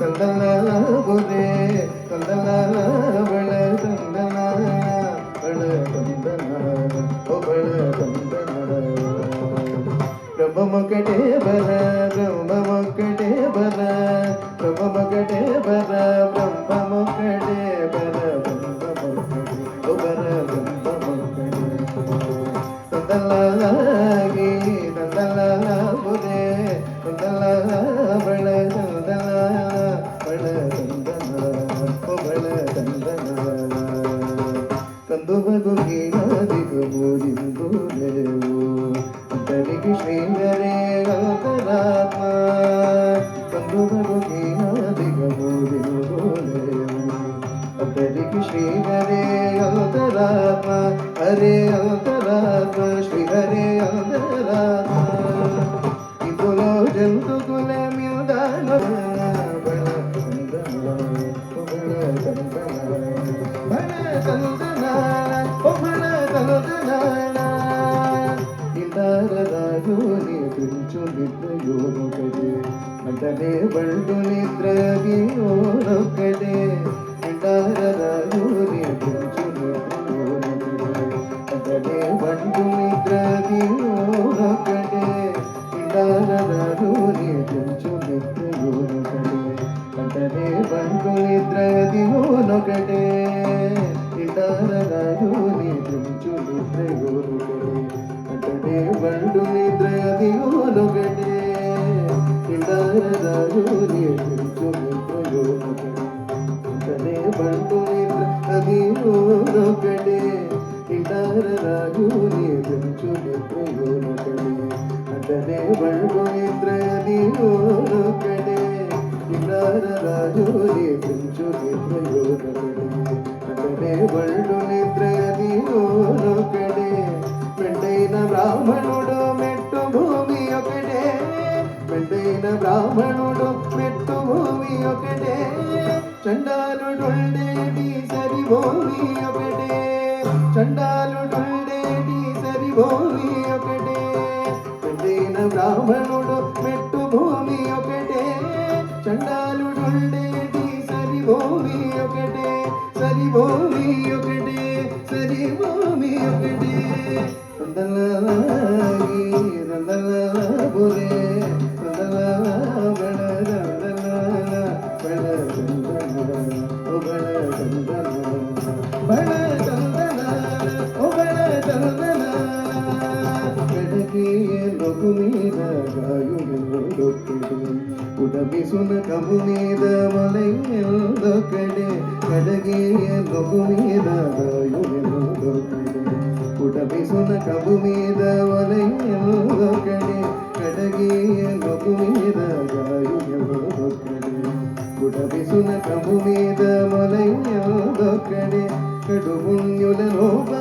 ತಂದನ ಬುರೆ ತಂದನ ಬಳ ತಂದನ ಬಳ ತಂದನ ಬಳ ತಂದನ ಬ್ರಹ್ಮಮೊಕ್ಕಟೇ ಬರ ಬ್ರಹ್ಮಮೊಕ್ಕಟೇ ಬರ ಬ್ರಹ್ಮಮೊಕ್ಕಟೇ ಬರ ಬ್ರಹ್ಮಮೊಕ್ಕಟೇ ಬರ ಬ್ರಹ್ಮಮೊಕ್ಕಟೇ ಬರ ಬ್ರಹ್ಮಮೊಕ್ಕಟೇ ತಂದಲಾಗಿ ತಂದಲ ಬುರೆ ತಂದಲ ಬಳ ತಂದಲ ಬಳ ತಂದನ ಬಳ ತಂದನ ಕಂದು ಬಗುಗಿ ಆದಿಗ ಬೋರಿಂದು ಲೇವು ಅಂತರಿಗೆ ಶ್ರೀಗರೇ ಅಂತರಾತ್ಮ ಕಂದು ಬಗುಗಿ ಆದಿಗ ಬೋರಿಂದು ಲೇವು ಅಂತರಿಗೆ ಶ್ರೀಗರೇ ಅಂತರಾತ್ಮ ಹರೇ ಅಂತರಾತ್ಮ ಶ್ರೀಹರೇ ಅಂತರಾತ್ಮ ಇದುಲೋ ಜಂತು ಕುಲ ಮ್ಯುದಾನ ಬಳ ಚಂದನ ಬಳ ಚಂದನ ಬಳ ಚಂದನ ಬಳ ಚಂದನ ಇದಾರರಾಜು ನೀ ಪಿಂಚು ನಿದ್ರೆಯೋನು ಕಡೆ ಮಂಟನೆ ಬಳ್ಳು ನಿದ್ರಗಿಯೋನು ಕಡೆ ಇದಾರರಾಜು ನೀ ಪಿಂಚು ಕಡೆ ಬಂಡು ನಿದ್ರಗಿಯೋನು ಕಡೆ ಇದಾರರಾಜು ನೀ ಪಿಂಚು ನಿದ್ರೆಯೋನು ಕಡೆ ಮಂಟನೆ ಬಂಡು ನಿದ್ರಗಿಯೋನು ಕಡೆ ಇದಾರರಾಜು ನೀ ಪಿಂಚು ನಿದ್ರೆಯೋನು ಕಡೆ ಬಂಡು ನಿದ್ರಗಿಯೋನು ಕಡೆ ಇದಾರರಾಜು ನೀ ಪಿಂಚು ನಿದ್ರೆಯೋನು ಕಡೆ ಬಂಡು ನಿದ್ರಗಿಯೋನು ಕಡೆ ಇದಾರರಾಜು ನೀ ಪಿಂಚು ನಿದ್ರೆಯೋನು ಕಡೆ ಅಂತನೇ ಬಂಡು ನಿದ್ರಗಿಯೋನು ಕಡೆ ಇದಾರರಾಜು ನೀ ಪಿಂಚು ನಿದ್ರೆಯೋನು ಕಡೆ ಅಂತನೇ ಬಂಡು ನಿದ್ರಗಿಯೋನು ಕಡೆ మెండైన బ్రాహ్మణుడు మెట్టు భూమి ఒకటే మెండైన బ్రాహ్మణుడు మెట్టు భూమి ఒకటే చండాలుడుండేటి సరి భూమి ఒకటే చండాలుడుండేటి సరి భూమి ఒకటే మెండైన బ్రాహ్మణుడు మెట్టు భూమి ఒకటే చండాలుడుండేటి సరి భూమి ఒకటే సరి భూమి ఒకటే సరి భూమి ఒకటే ತಂದಲಾಗಿ ತಂದಲ ಬುರೆ ತಂದಲ ಬಳ ತಂದಲ ಬಳ ತಂದನ ಬಳ ತಂದನ ಬಳ ತಂದನ ಬಳ ತಂದನ ಕಡಗಿಯ ಲಘು ಮೀದ ಗಾಯುಗಳೊಟ್ಟಿದೆ ಉಡಬಿಸುನ ಕಬು ಮೀದ ಮಲೆಯೆಲ್ಲ ಕಡೆ ಕಡಗಿಯ ಲಘು ಮೀದ ಗಾಯುಗಳೊಟ್ಟಿದೆ ಉಡಬಿಸುನ ಕಬು ಮೀದ ಒಲೆಯೆಲ್ಲ ಕಡೆ ಕಡಗಿಯ ಲಘು ಮೀದ ಗಾಯುಗಳೊಟ್ಟಿದೆ ಉಡಬಿಸುನ ಕಬು ಮೀದ ಮೊಲೆಯೆಲ್ಲ ಕಡೆ ಕಡು ಮುನ್ಯುಲ ಲೋಭ